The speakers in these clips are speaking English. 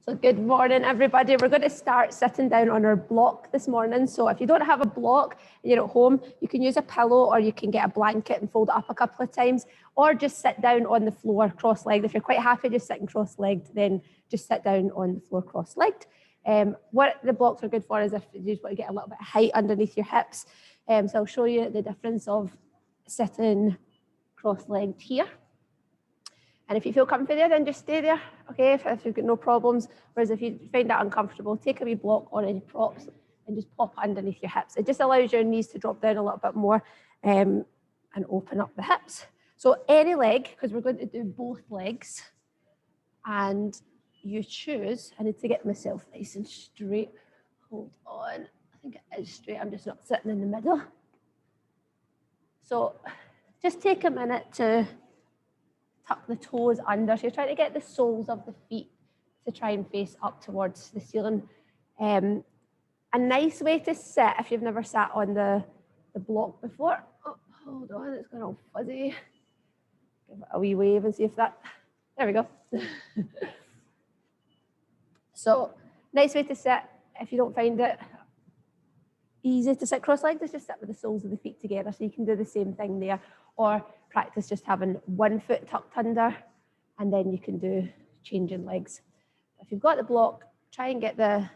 So good morning, everybody. We're going to start sitting down on our block this morning. So if you don't have a block and you're at home, you can use a pillow or you can get a blanket and fold it up a couple of times, or just sit down on the floor cross-legged. If you're quite happy just sitting cross-legged, then just sit down on the floor cross-legged. What the blocks are good for is if you just want to get a little bit of height underneath your hips. So I'll show you the difference of sitting cross-legged here. And if you feel comfy there, then just stay there, okay, if you've got no problems. Whereas if you find that uncomfortable, take a wee block or any props and just pop it underneath your hips. It just allows your knees to drop down a little bit more and open up the hips. So any leg, because we're going to do both legs, and you choose, I need to get myself nice and straight. Hold on, I think it is straight. I'm just not sitting in the middle. So just take a minute to tuck the toes under. So you're trying to get the soles of the feet to try and face up towards the ceiling. A nice way to sit, if you've never sat on the block before. Oh, hold on, it's going all fuzzy. Give it a wee wave and see if that, there we go. So nice way to sit. If you don't find it easy to sit cross-legged, just sit with the soles of the feet together. So you can do the same thing there, or practice just having one foot tucked under, and then you can do changing legs. If you've got the block, try and get the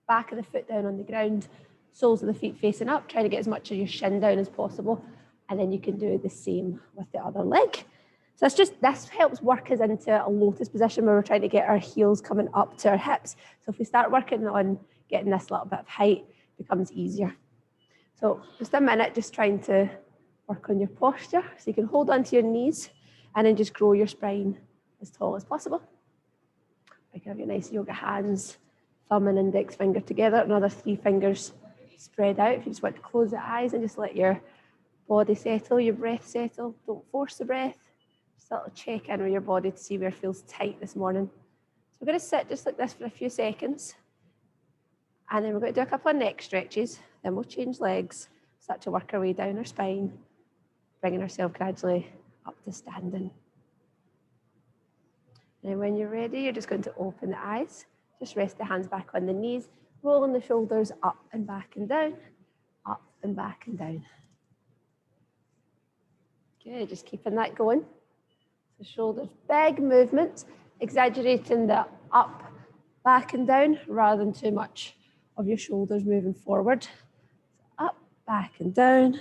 back of the foot down on the ground, soles of the feet facing up, try to get as much of your shin down as possible, and then you can do the same with the other leg. So this helps work us into a lotus position where we're trying to get our heels coming up to our hips. So if we start working on getting this little bit of height, it becomes easier. So just a minute, just trying to work on your posture. So you can hold onto your knees and then just grow your spine as tall as possible. You can have your nice yoga hands, thumb and index finger together, another 3 fingers spread out. If you just want to close the eyes and just let your body settle, your breath settle. Don't force the breath. Just a little check in with your body to see where it feels tight this morning. So we're going to sit just like this for a few seconds. And then we're going to do a couple of neck stretches. Then we'll change legs, start to work our way down our spine, bringing ourselves gradually up to standing. And when you're ready, you're just going to open the eyes. Just rest the hands back on the knees, rolling the shoulders up and back and down, up and back and down. Good, just keeping that going. So shoulders, big movement, exaggerating the up, back and down rather than too much of your shoulders moving forward. So up, back and down,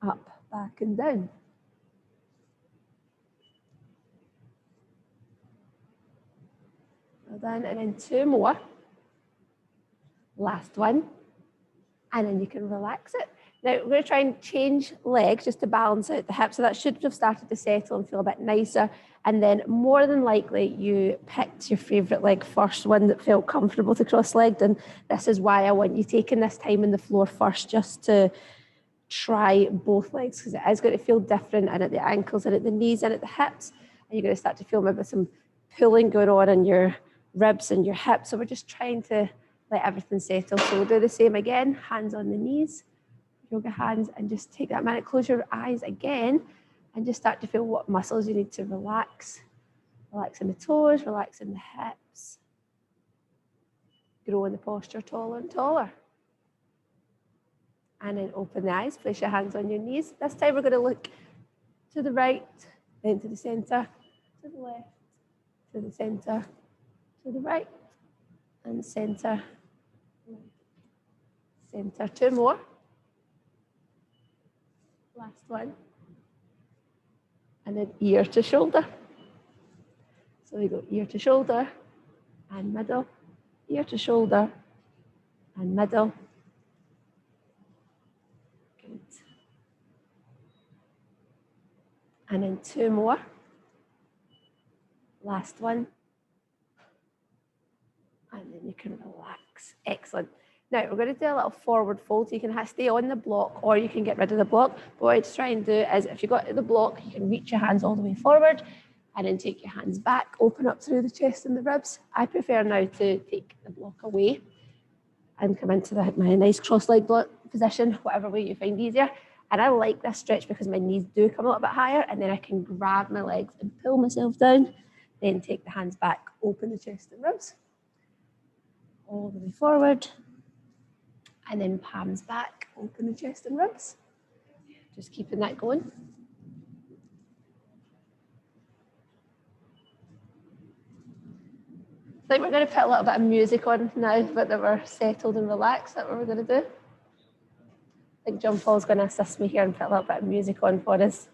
up, back and down. Well done, and then 2 more. Last one, and then you can relax it. Now we're going to try and change legs just to balance out the hips, so that should have started to settle and feel a bit nicer. And then more than likely you picked your favourite leg first, one that felt comfortable to cross-legged, and this is why I want you taking this time on the floor first, just to try both legs, because it is going to feel different, and at the ankles and at the knees and at the hips, and you're going to start to feel maybe some pulling going on in your ribs and your hips. So we're just trying to let everything settle. So we'll do the same again, hands on the knees, yoga hands, and just take that minute, close your eyes again, and just start to feel what muscles you need to relax. Relaxing the toes, relaxing the hips, growing the posture taller and taller. And then open the eyes, place your hands on your knees. This time we're going to look to the right, then to the centre, to the left, to the centre, to the right, and centre, centre. 2 more. Last one. And then ear to shoulder. So we go ear to shoulder and middle, ear to shoulder and middle. Good. And then 2 more. Last one. And then you can relax. Excellent. Now we're going to do a little forward fold. So you can stay on the block or you can get rid of the block. But what I just try and do is, if you've got the block, you can reach your hands all the way forward and then take your hands back, open up through the chest and the ribs. I prefer now to take the block away and come into my nice cross-legged position, whatever way you find easier. And I like this stretch because my knees do come a little bit higher, and then I can grab my legs and pull myself down, then take the hands back, open the chest and ribs. all the way forward. And then palms back, open the chest and ribs. Just keeping that going. I think we're going to put a little bit of music on now, but that we're settled and relaxed. That's what we're going to do. I think John Paul's going to assist me here and put a little bit of music on for us.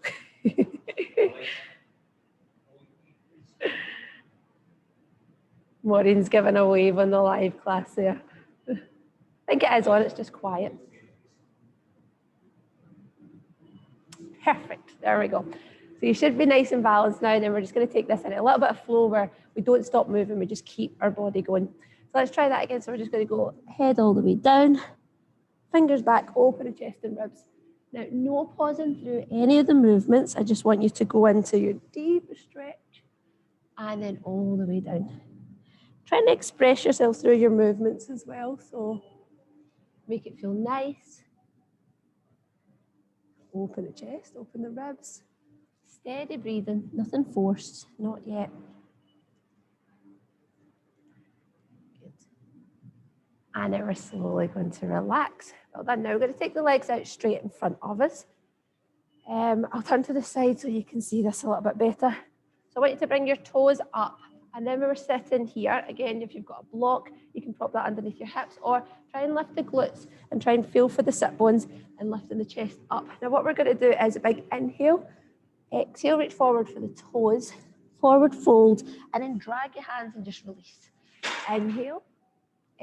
Maureen's giving a wave on the live class there. I think it is on, it's just quiet. Perfect, there we go. So you should be nice and balanced now, and then we're just going to take this in a little bit of flow where we don't stop moving, we just keep our body going. So let's try that again. So we're just going to go head all the way down, fingers back, open the chest and ribs. Now, no pausing through any of the movements. I just want you to go into your deep stretch and then all the way down. Try and express yourself through your movements as well. So make it feel nice. Open the chest, open the ribs. Steady breathing, nothing forced, not yet. Good. And now we're slowly going to relax. Well done. Now we're going to take the legs out straight in front of us. I'll turn to the side so you can see this a little bit better. So I want you to bring your toes up. And then when we're sitting here, again, if you've got a block, you can prop that underneath your hips, or try and lift the glutes and try and feel for the sit bones and lifting the chest up. Now what we're going to do is a big inhale, exhale, reach forward for the toes, forward fold, and then drag your hands and just release. Inhale,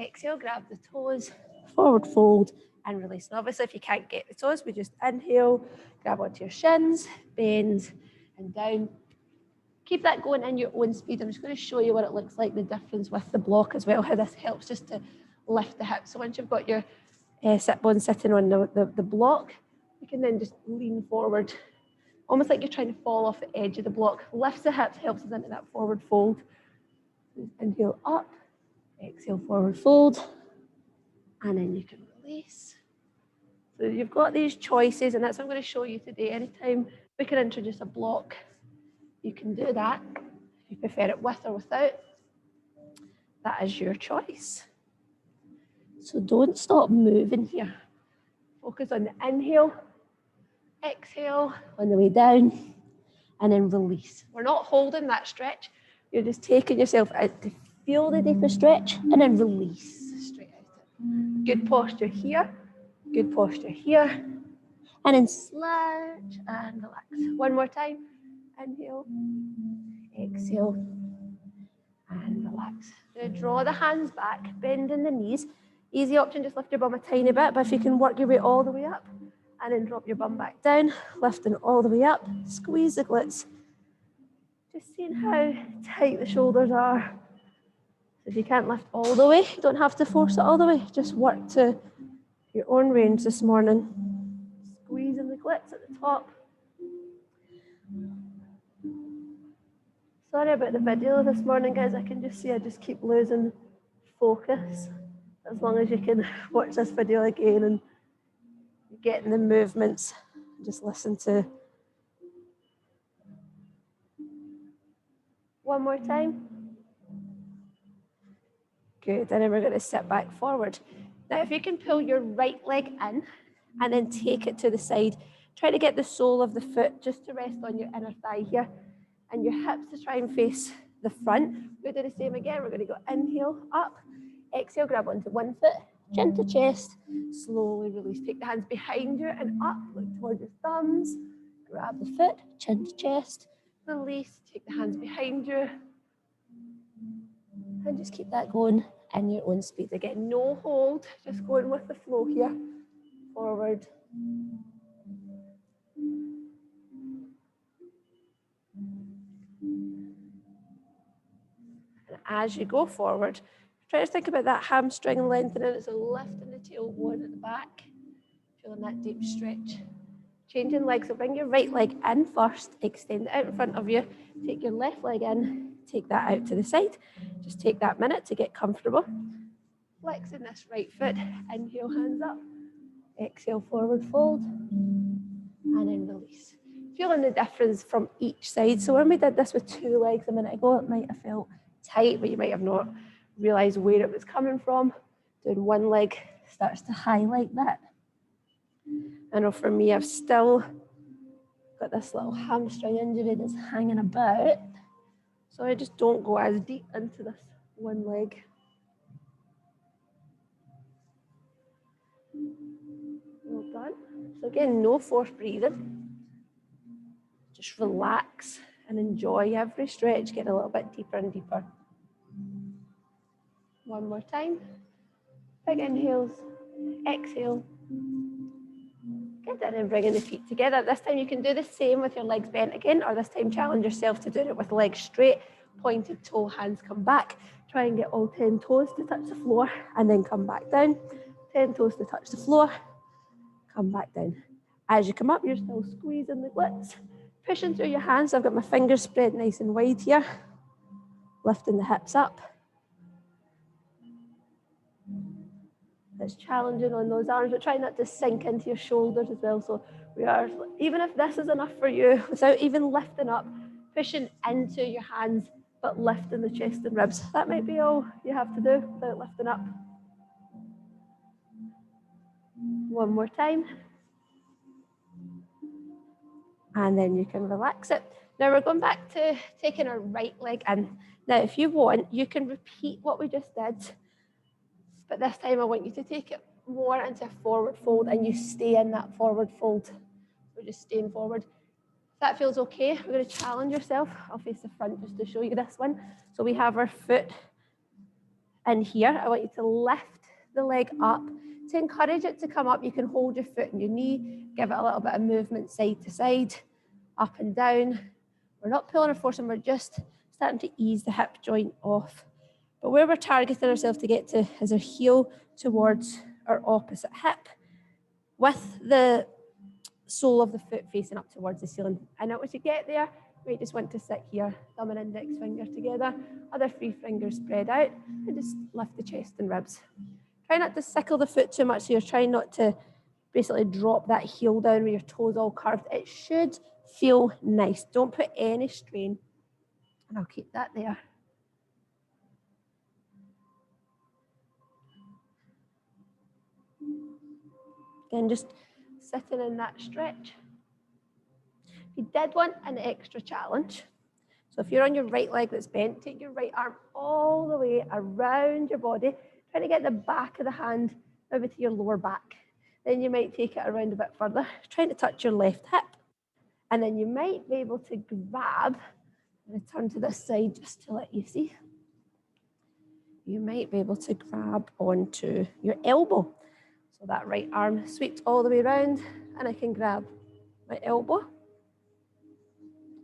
exhale, grab the toes, forward fold, and release. And obviously if you can't get the toes, we just inhale, grab onto your shins, bend, and down. Keep that going in your own speed. I'm just going to show you what it looks like, the difference with the block as well, how this helps just to lift the hips. So once you've got your sit bone sitting on the block, you can then just lean forward, almost like you're trying to fall off the edge of the block. Lifts the hips, helps us into that forward fold. Inhale up, exhale, forward fold, and then you can release. So you've got these choices, and that's what I'm going to show you today. Anytime we can introduce a block, you can do that. If you prefer it with or without, that is your choice. So don't stop moving here. Focus on the inhale, exhale on the way down, and then release. We're not holding that stretch. You're just taking yourself out to feel the deeper stretch and then release straight out. Good posture here, good posture here. And then slouch and relax. One more time. Inhale, exhale, and relax. Now draw the hands back, bend in the knees. Easy option, just lift your bum a tiny bit, but if you can work your way all the way up, and then drop your bum back down, lifting all the way up, squeeze the glutes. Just seeing how tight the shoulders are. So if you can't lift all the way, you don't have to force it all the way. Just work to your own range this morning. Squeezing the glutes at the top. Sorry about the video this morning, guys. I can just see I just keep losing focus. As long as you can watch this video again and get in the movements, just listen to. One more time. Good, and then we're going to sit back forward. Now, if you can pull your right leg in and then take it to the side, try to get the sole of the foot just to rest on your inner thigh here, and your hips to try and face the front. We're going to do the same again. We're going to go inhale, up, exhale, grab onto one foot, chin to chest, slowly release. Take the hands behind you and up, look towards your thumbs, grab the foot, chin to chest, release, take the hands behind you, and just keep that going in your own speed. Again, no hold, just going with the flow here, forward. As you go forward, try to think about that hamstring lengthening. So lifting the tailbone at the back, feeling that deep stretch. Changing legs, so bring your right leg in first, extend it out in front of you, take your left leg in, take that out to the side. Just take that minute to get comfortable. Flexing this right foot, inhale, hands up, exhale, forward fold, and then release. Feeling the difference from each side. So when we did this with two legs a minute ago, it might have felt tight, but you might have not realize where it was coming from. Doing one leg starts to highlight that. I know for me, I've still got this little hamstring injury that's hanging about. So I just don't go as deep into this one leg. Well done. So again, no forced breathing. Just relax and enjoy every stretch, get a little bit deeper and deeper. One more time. Big inhales, exhale. Good, and then bringing the feet together. This time you can do the same with your legs bent again, or this time challenge yourself to do it with legs straight, pointed toe, hands come back. Try and get all 10 toes to touch the floor and then come back down. 10 toes to touch the floor, come back down. As you come up, you're still squeezing the glutes, pushing through your hands. I've got my fingers spread nice and wide here, lifting the hips up. It's challenging on those arms, but try not to sink into your shoulders as well. So we are, even if this is enough for you, without even lifting up, pushing into your hands, but lifting the chest and ribs. That might be all you have to do without lifting up. One more time. And then you can relax it. Now we're going back to taking our right leg in. Now, if you want, you can repeat what we just did, but this time I want you to take it more into a forward fold and you stay in that forward fold. We're just staying forward. If that feels okay, we're going to challenge yourself. I'll face the front just to show you this one. So we have our foot in here. I want you to lift the leg up. To encourage it to come up, you can hold your foot in your knee, give it a little bit of movement side to side, up and down. We're not pulling or forcing, we're just starting to ease the hip joint off. But where we're targeting ourselves to get to is our heel towards our opposite hip, with the sole of the foot facing up towards the ceiling. And now as you get there, you might just want to sit here, thumb and index finger together, other three fingers spread out, and just lift the chest and ribs. Try not to sickle the foot too much, so you're trying not to basically drop that heel down with your toes all curved. It should feel nice. Don't put any strain. And I'll keep that there. Again, just sitting in that stretch. If you did want an extra challenge, so if you're on your right leg that's bent, take your right arm all the way around your body, try to get the back of the hand over to your lower back. Then you might take it around a bit further, trying to touch your left hip. And then you might be able to grab, I'm going to turn to this side just to let you see. You might be able to grab onto your elbow. So that right arm sweeps all the way around and I can grab my elbow.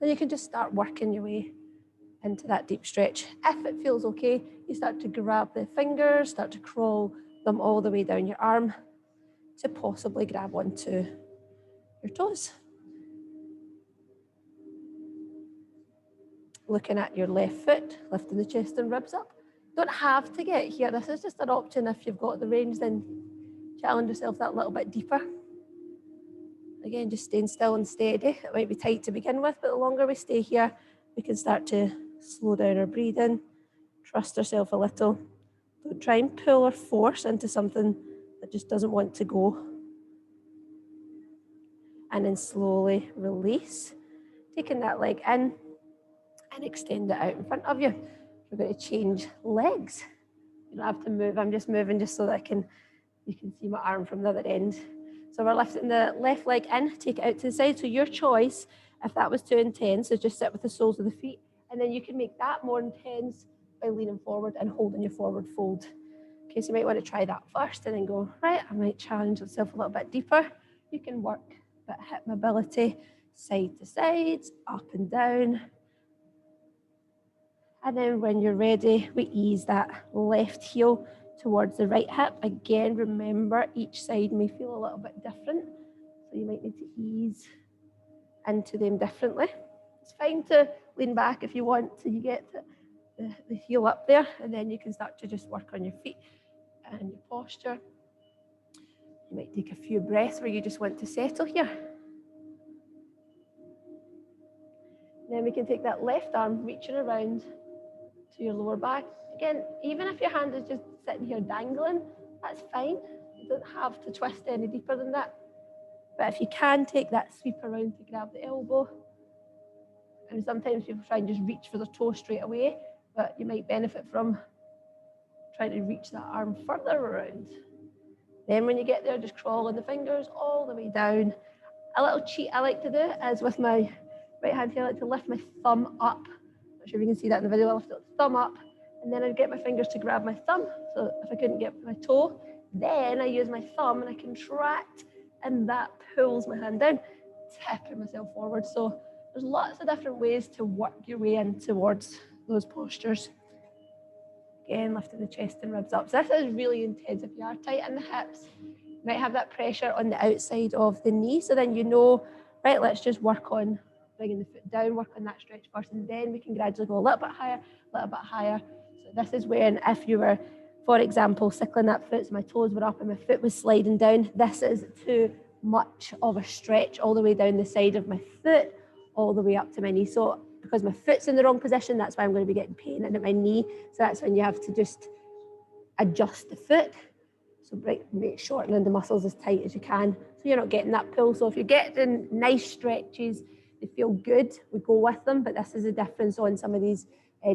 Then you can just start working your way into that deep stretch. If it feels okay, you start to grab the fingers, start to crawl them all the way down your arm to possibly grab onto your toes. Looking at your left foot, lifting the chest and ribs up. Don't have to get here. This is just an option. If you've got the range, then challenge yourself that little bit deeper. Again, just staying still and steady. It might be tight to begin with, but the longer we stay here, we can start to slow down our breathing, trust ourselves a little. Don't try and pull or force into something that just doesn't want to go. And then slowly release, taking that leg in and extend it out in front of you. We're going to change legs. You don't have to move. I'm just moving just so that you can see my arm from the other end. So we're lifting the left leg in, take it out to the side. So your choice, if that was too intense, is just sit with the soles of the feet. And then you can make that more intense by leaning forward and holding your forward fold. Okay, so you might want to try that first and then go, right, I might challenge myself a little bit deeper. You can work a bit of hip mobility, side to side, up and down. And then when you're ready, we ease that left heel towards the right hip. Again, remember each side may feel a little bit different. So you might need to ease into them differently. It's fine to lean back if you want so you get the heel up there, and then you can start to just work on your feet and your posture. You might take a few breaths where you just want to settle here. Then we can take that left arm, reaching around, to your lower back. Again, even if your hand is just sitting here dangling, that's fine. You don't have to twist any deeper than that. But if you can take that sweep around to grab the elbow, and sometimes people try and just reach for their toe straight away, but you might benefit from trying to reach that arm further around. Then when you get there, just crawling the fingers all the way down. A little cheat I like to do is with my right hand here, I like to lift my thumb up. Not sure if you can see that in the video. I lift the thumb up, and then I get my fingers to grab my thumb. So if I couldn't get my toe, then I use my thumb and I contract, and that pulls my hand down, tipping myself forward. So there's lots of different ways to work your way in towards those postures. Again, lifting the chest and ribs up. So this is really intense. If you are tight in the hips, you might have that pressure on the outside of the knee. So then you know, right, let's just work on bringing the foot down, work on that stretch first, and then we can gradually go a little bit higher, a little bit higher. So this is when, if you were, for example, cycling that foot, so my toes were up and my foot was sliding down, this is too much of a stretch all the way down the side of my foot, all the way up to my knee. So because my foot's in the wrong position, that's why I'm going to be getting pain in at my knee. So that's when you have to just adjust the foot. So make shortening the muscles as tight as you can, so you're not getting that pull. So if you're getting nice stretches, they feel good, we go with them, but this is the difference on some of these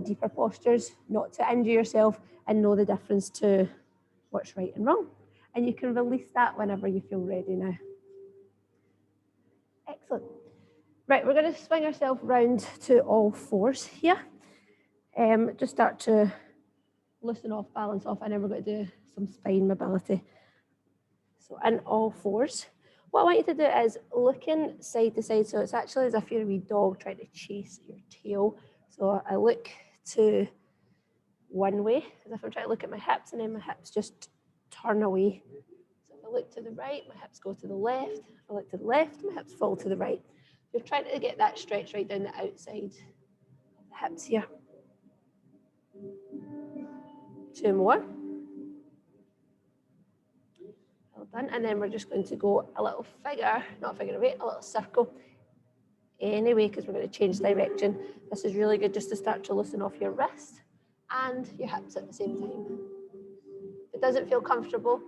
deeper postures, not to injure yourself, and know the difference to what's right and wrong. And you can release that whenever you feel ready now. Excellent. Right, we're going to swing ourselves round to all fours here. Just start to loosen off, balance off, and then we're going to do some spine mobility. So in all fours. What I want you to do is looking side to side. So it's actually as if you're a wee dog trying to chase your tail. So I look to one way, as if I'm trying to look at my hips, and then my hips just turn away. So if I look to the right, my hips go to the left. If I look to the left, my hips fall to the right. You're trying to get that stretch right down the outside of the hips here. 2 more. Well done. And then we're just going to go a little figure, not figure of eight, a little circle. Anyway, because we're going to change direction. This is really good just to start to loosen off your wrist and your hips at the same time. If it doesn't feel comfortable,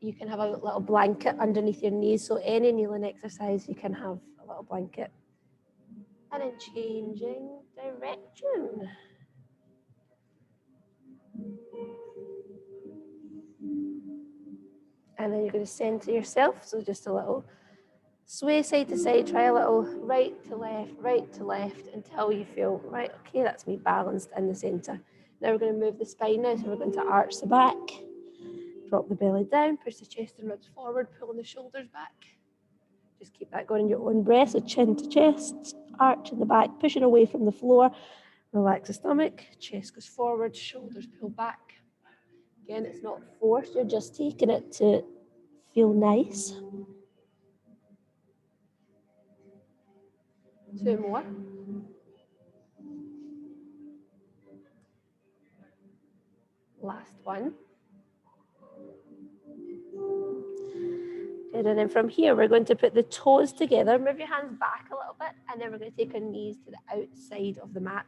you can have a little blanket underneath your knees. So any kneeling exercise, you can have a little blanket. And then changing direction. And then you're going to center yourself. So just a little sway side to side, try a little right to left until you feel, right, okay, that's me balanced in the center. Now we're going to move the spine now. So we're going to arch the back, drop the belly down, push the chest and ribs forward, pulling the shoulders back. Just keep that going in your own breath. So chin to chest, arch in the back, pushing away from the floor. Relax the stomach, chest goes forward, shoulders pull back. Again, it's not forced, you're just taking it to feel nice. 2 more. Last one. Good, and then from here, we're going to put the toes together, move your hands back a little bit, and then we're going to take our knees to the outside of the mat.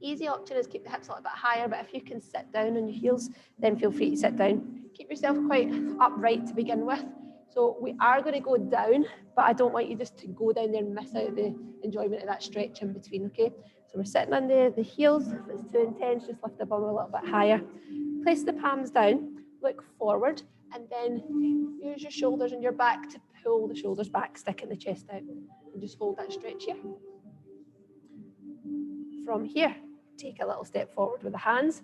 Easy option is keep the hips a little bit higher, but if you can sit down on your heels, then feel free to sit down. Keep yourself quite upright to begin with. So we are going to go down, but I don't want you just to go down there and miss out the enjoyment of that stretch in between, okay? So we're sitting on the heels. If it's too intense, just lift the bum a little bit higher. Place the palms down, look forward, and then use your shoulders and your back to pull the shoulders back, sticking the chest out, and just hold that stretch here. From here, take a little step forward with the hands.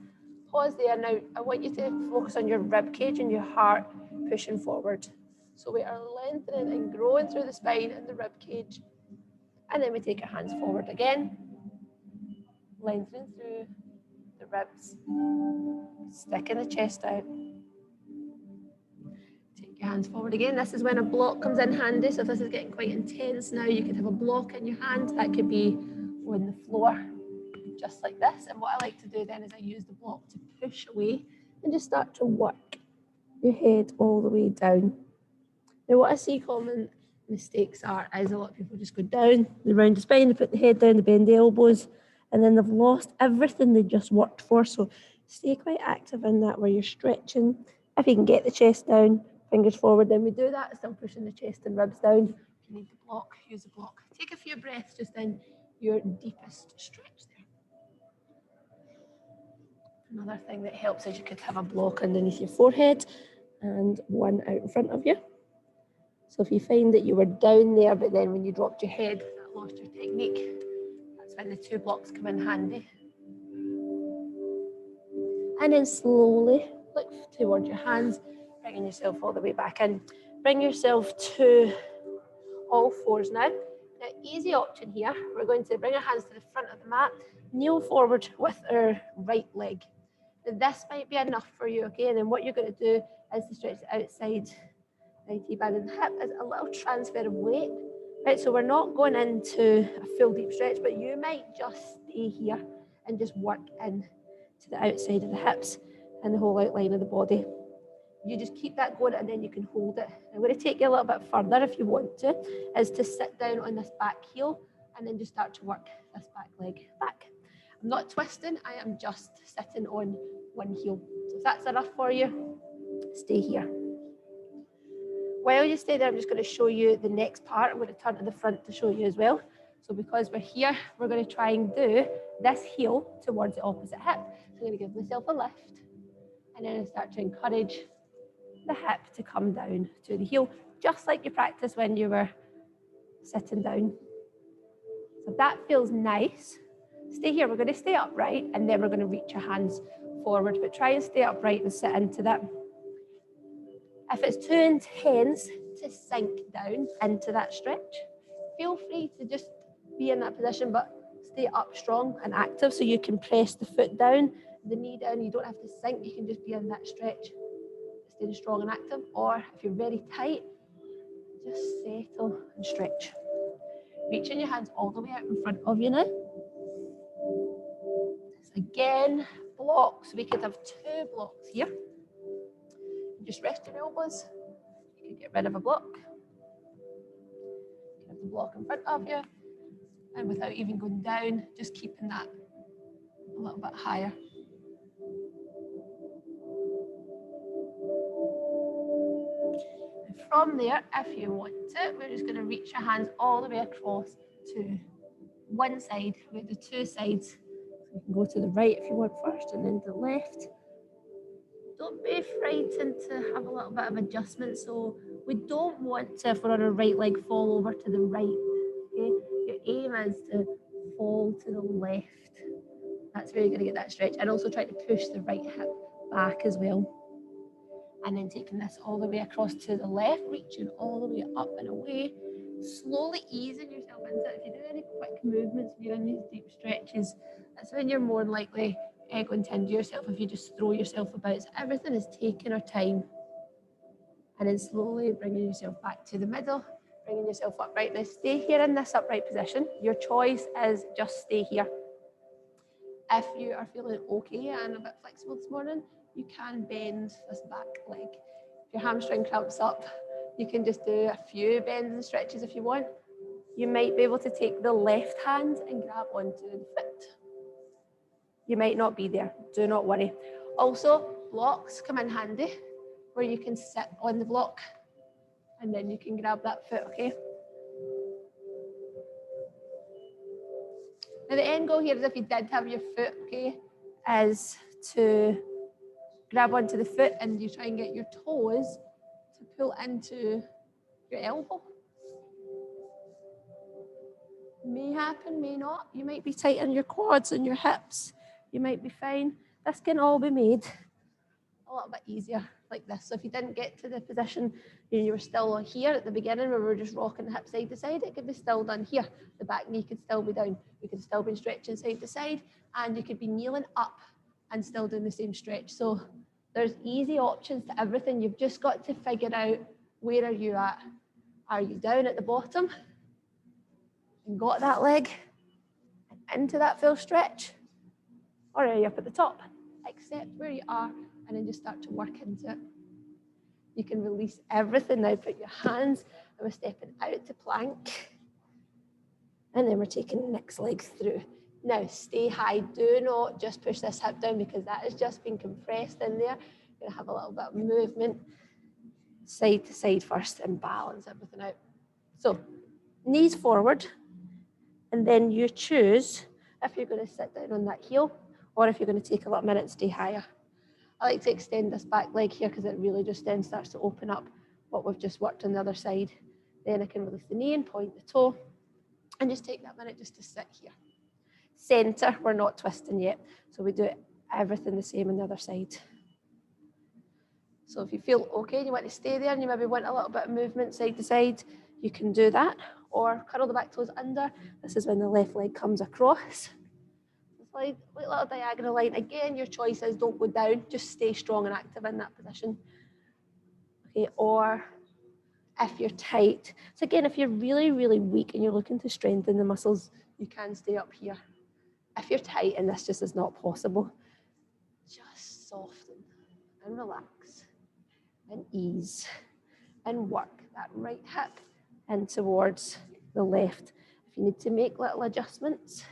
Pause there. Now, I want you to focus on your rib cage and your heart pushing forward. So we are lengthening and growing through the spine and the rib cage. And then we take our hands forward again, lengthening through the ribs, sticking the chest out. Take your hands forward again. This is when a block comes in handy. So if this is getting quite intense now, you could have a block in your hand. That could be on the floor, just like this. And what I like to do then is I use the block to push away and just start to work your head all the way down. Now what I see common mistakes is a lot of people just go down, they round the spine, they put the head down, they bend the elbows, and then they've lost everything they just worked for. So stay quite active in that where you're stretching. If you can get the chest down, fingers forward, then we do that, still pushing the chest and ribs down. If you need the block, use the block. Take a few breaths just in your deepest stretch there. Another thing that helps is you could have a block underneath your forehead and one out in front of you. So if you find that you were down there, but then when you dropped your head, that lost your technique, that's when the two blocks come in handy. And then slowly look towards your hands, bringing yourself all the way back in. Bring yourself to all fours now. Now, easy option here. We're going to bring our hands to the front of the mat, kneel forward with our right leg. Now, this might be enough for you, okay? And then what you're going to do is to stretch the outside 90 band in the hip is a little transfer of weight, right? So we're not going into a full deep stretch, but you might just stay here and just work in to the outside of the hips and the whole outline of the body. You just keep that going and then you can hold it. I'm going to take you a little bit further if you want to, is to sit down on this back heel and then just start to work this back leg back. I'm not twisting, I am just sitting on one heel. So if that's enough for you, stay here. While you stay there, I'm just going to show you the next part. I'm going to turn to the front to show you as well. So because we're here, we're going to try and do this heel towards the opposite hip. So I'm going to give myself a lift and then I start to encourage the hip to come down to the heel, just like you practiced when you were sitting down. So if that feels nice, stay here. We're going to stay upright and then we're going to reach your hands forward, but try and stay upright and sit into that. If it's too intense to sink down into that stretch, feel free to just be in that position, but stay up strong and active so you can press the foot down, the knee down. You don't have to sink, you can just be in that stretch, staying strong and active. Or if you're very tight, just settle and stretch. Reaching your hands all the way out in front of you now. So again, blocks. We could have two blocks here. Just rest your elbows. You can get rid of a block. You have the block in front of you. And without even going down, just keeping that a little bit higher. And from there, if you want to, we're just going to reach your hands all the way across to one side. We have the two sides. So you can go to the right if you want first, and then to the left. Don't be frightened to have a little bit of adjustment. So we don't want to, if we're on our right leg, fall over to the right. Okay? Your aim is to fall to the left. That's where you're going to get that stretch. And also try to push the right hip back as well. And then taking this all the way across to the left, reaching all the way up and away. Slowly easing yourself into it. If you do any quick movements, if you're in these deep stretches, that's when you're more likely going to injure yourself if you just throw yourself about. So everything is taking our time. And then slowly bringing yourself back to the middle, bringing yourself upright. Now stay here in this upright position. Your choice is just stay here. If you are feeling okay and a bit flexible this morning, you can bend this back leg. If your hamstring cramps up, you can just do a few bends and stretches if you want. You might be able to take the left hand and grab onto the foot. You might not be there, do not worry. Also, blocks come in handy where you can sit on the block and then you can grab that foot, okay? Now the end goal here is if you did have your foot, okay, is to grab onto the foot and you try and get your toes to pull into your elbow. May happen, may not. You might be tight in your quads and your hips. You might be fine. This can all be made a little bit easier like this. So if you didn't get to the position, you were still here at the beginning where we were just rocking the hip side to side, it could be still done here. The back knee could still be down. You could still be stretching side to side, and you could be kneeling up and still doing the same stretch. So there's easy options to everything. You've just got to figure out, where are you at? Are you down at the bottom and got that leg into that full stretch? Or are you up at the top? Accept where you are and then just start to work into it. You can release everything now. Put your hands, and we're stepping out to plank. And then we're taking the next leg through. Now stay high. Do not just push this hip down because that has just been compressed in there. You're gonna have a little bit of movement side to side first and balance everything out. So knees forward, and then you choose if you're going to sit down on that heel or if you're going to take a little minute and stay higher. I like to extend this back leg here because it really just then starts to open up what we've just worked on the other side. Then I can release the knee and point the toe and just take that minute just to sit here. Center, we're not twisting yet. So we do everything the same on the other side. So if you feel okay and you want to stay there and you maybe want a little bit of movement side to side, you can do that. Or curl the back toes under. This is when the left leg comes across. Like a little diagonal line. Again, your choice is don't go down, just stay strong and active in that position. Okay, or if you're tight. So again, if you're really, really weak and you're looking to strengthen the muscles, you can stay up here. If you're tight and this just is not possible, just soften and relax and ease and work that right hip in towards the left. If you need to make little adjustments,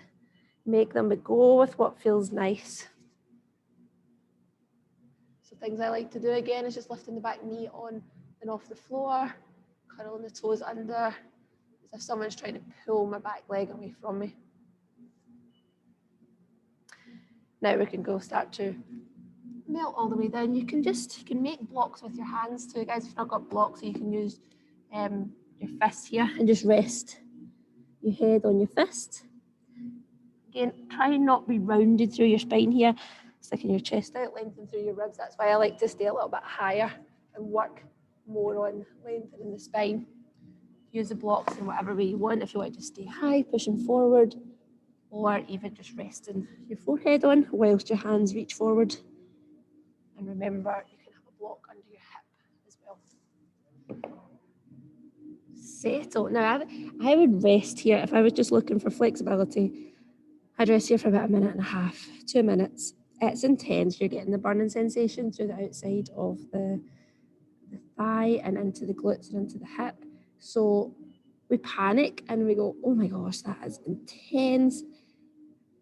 make them, but go with what feels nice. So things I like to do again is just lifting the back knee on and off the floor, curling the toes under, as if someone's trying to pull my back leg away from me. Now we can go start to melt all the way down. You can make blocks with your hands too, guys. If you've not got blocks, so you can use your fists here and just rest your head on your fist. Again, try and not be rounded through your spine here, sticking your chest out, lengthen through your ribs. That's why I like to stay a little bit higher and work more on lengthening the spine. Use the blocks in whatever way you want. If you want to stay high, pushing forward, or even just resting your forehead on whilst your hands reach forward. And remember, you can have a block under your hip as well. Settle. Now, I would rest here if I was just looking for flexibility. I'd rest here for about 1.5 minutes, 2 minutes. It's intense. You're getting the burning sensation through the outside of the thigh and into the glutes and into the hip. So we panic and we go, oh my gosh, that is intense.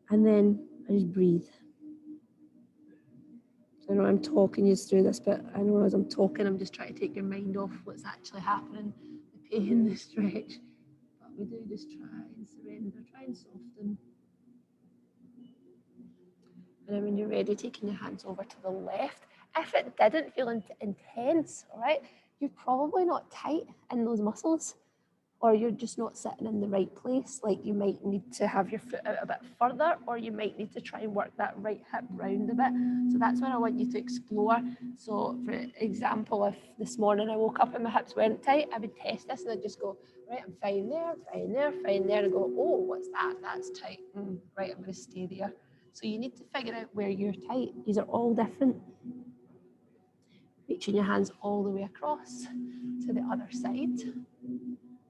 And then I just breathe. I know I'm talking you through this, but I know as I'm talking, I'm just trying to take your mind off what's actually happening, the pain, the stretch. But we do just try and surrender, try and soften. And then when you're ready, taking your hands over to the left. If it didn't feel intense, all right, you're probably not tight in those muscles, or you're just not sitting in the right place. Like you might need to have your foot out a bit further, or you might need to try and work that right hip round a bit. So that's where I want you to explore. So for example, if this morning I woke up and my hips weren't tight, I would test this and I'd just go, right, I'm fine there, fine there, fine there, and go, oh, what's that? That's tight. Right, I'm gonna stay there. So you need to figure out where you're tight. These are all different. Reaching your hands all the way across to the other side.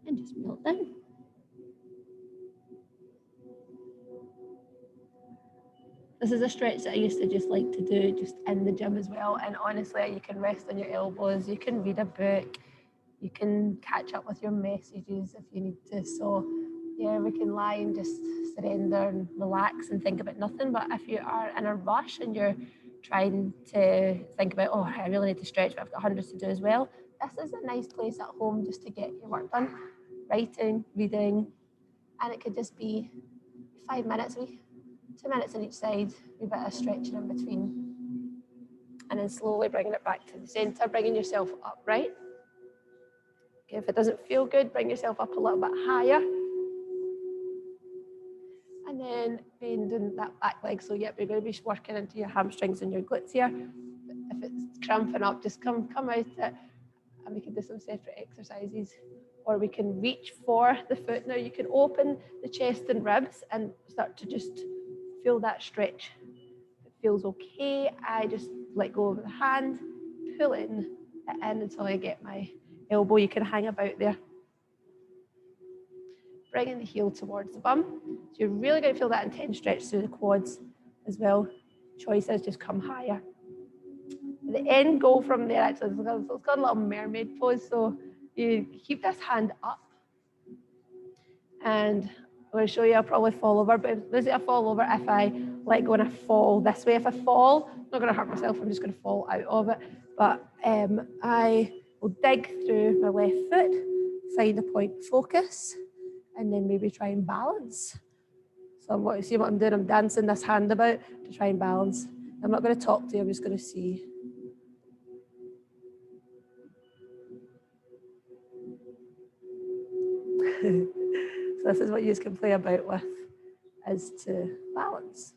And just melt down. This is a stretch that I used to just like to do just in the gym as well. And honestly, you can rest on your elbows, you can read a book, you can catch up with your messages if you need to. So yeah, we can lie and just surrender and relax and think about nothing. But if you are in a rush and you're trying to think about, oh, I really need to stretch, but I've got hundreds to do as well, this is a nice place at home just to get your work done. Writing, reading, and it could just be 5 minutes, 2 minutes on each side, a bit of stretching in between, and then slowly bringing it back to the center, bringing yourself up, right? Okay, if it doesn't feel good, bring yourself up a little bit higher, and then bending that back leg. So yep, you're going to be working into your hamstrings and your glutes here. If it's cramping up, just come out it, and we can do some separate exercises. Or we can reach for the foot. Now you can open the chest and ribs and start to just feel that stretch. If it feels okay, I just let go of the hand, pull it in until I get my elbow. You can hang about there. Bringing the heel towards the bum. So you're really going to feel that intense stretch through the quads as well. Choice is just come higher. The end goal from there, actually, it's got a little mermaid pose. So you keep this hand up and I'm going to show you, I'll probably fall over, but this is a fall over if I let go and I fall this way. If I fall, I'm not going to hurt myself, I'm just going to fall out of it. But I will dig through my left foot, find a point of focus, and then maybe try and balance. So I'm going to see what I'm doing. I'm dancing this hand about to try and balance. I'm not going to talk to you, I'm just going to see. So this is what you can play about with, is to balance.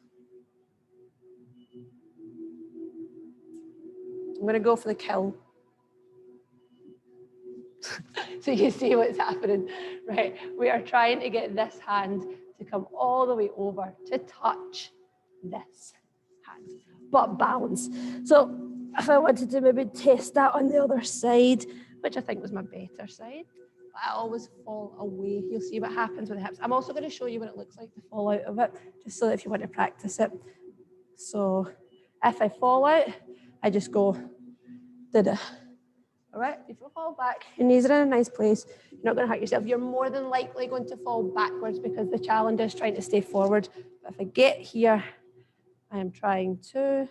I'm going to go for the kill. So you see what's happening, right? We are trying to get this hand to come all the way over to touch this hand, but balance. So if I wanted to maybe test that on the other side, which I think was my better side, I always fall away. You'll see what happens with the hips. I'm also going to show you what it looks like to fall out of it, just so that if you want to practice it. So if I fall out, I just go, da-da. All right, if you fall back, your knees are in a nice place, you're not going to hurt yourself. You're more than likely going to fall backwards because the challenge is trying to stay forward. But if I get here, I am trying to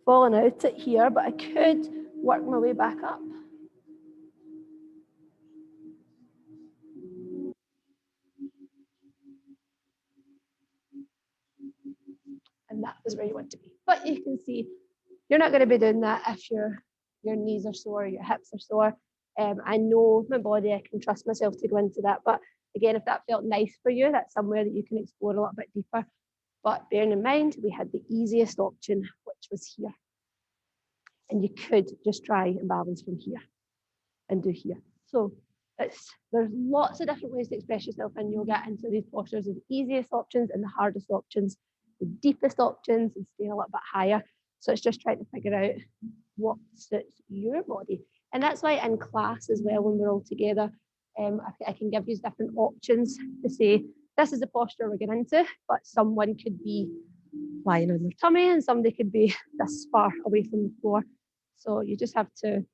falling out at here, but I could work my way back up. And that is where you want to be. But you can see you're not going to be doing that if your knees are sore, your hips are sore. I know my body, I can trust myself to go into that. But again, if that felt nice for you, that's somewhere that you can explore a little bit deeper. But bearing in mind, we had the easiest option, which was here. And you could just try and balance from here and do here. So there's lots of different ways to express yourself in yoga, and so these postures are the easiest options and the hardest options, the deepest options, and staying a little bit higher. So it's just trying to figure out what suits your body. And that's why in class as well, when we're all together, I can give you different options to say, this is the posture we're getting into, but someone could be lying on their tummy and somebody could be this far away from the floor. So you just have to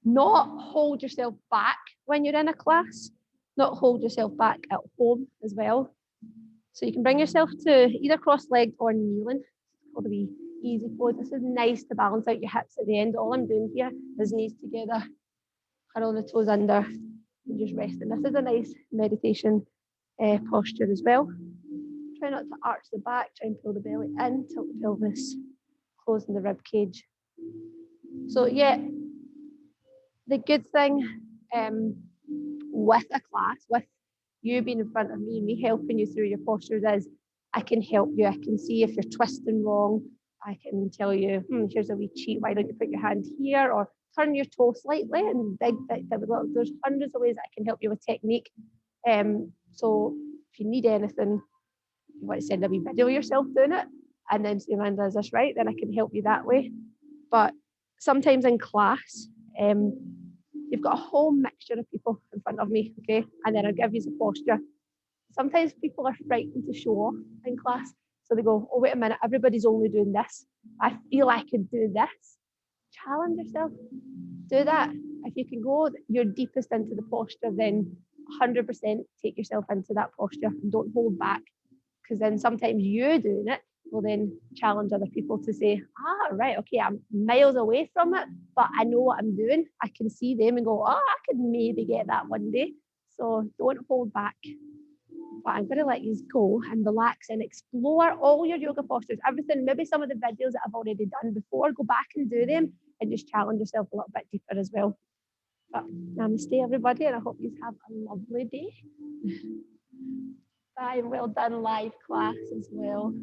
not hold yourself back when you're in a class, not hold yourself back at home as well. So you can bring yourself to either cross-legged or kneeling. It's called a wee easy pose. This is nice to balance out your hips at the end. All I'm doing here is knees together, curl the toes under, and just resting. This is a nice meditation posture as well. Try not to arch the back, try and pull the belly in, tilt the pelvis, closing the rib cage. So yeah, the good thing with a class, with you being in front of me, me helping you through your postures, is I can help you. I can see if you're twisting wrong. I can tell you, here's a wee cheat. Why don't you put your hand here, or turn your toe slightly and dig. There's hundreds of ways I can help you with technique. So if you need anything, you want to send a wee video of yourself doing it, and then say, Amanda, is this right? Then I can help you that way. But sometimes in class, you've got a whole mixture of people in front of me, okay? And then I'll give you the posture. Sometimes people are frightened to show off in class. So they go, oh, wait a minute, everybody's only doing this. I feel I could do this. Challenge yourself. Do that. If you can go your deepest into the posture, then 100% take yourself into that posture and don't hold back. Because then sometimes you doing it will then challenge other people to say, right, okay, I'm miles away from it, but I know what I'm doing. I can see them and go, I could maybe get that one day. So don't hold back. But I'm going to let you go and relax and explore all your yoga postures, everything, maybe some of the videos that I've already done before, go back and do them and just challenge yourself a little bit deeper as well. But namaste, everybody, and I hope you have a lovely day. Bye, and well done live class as well.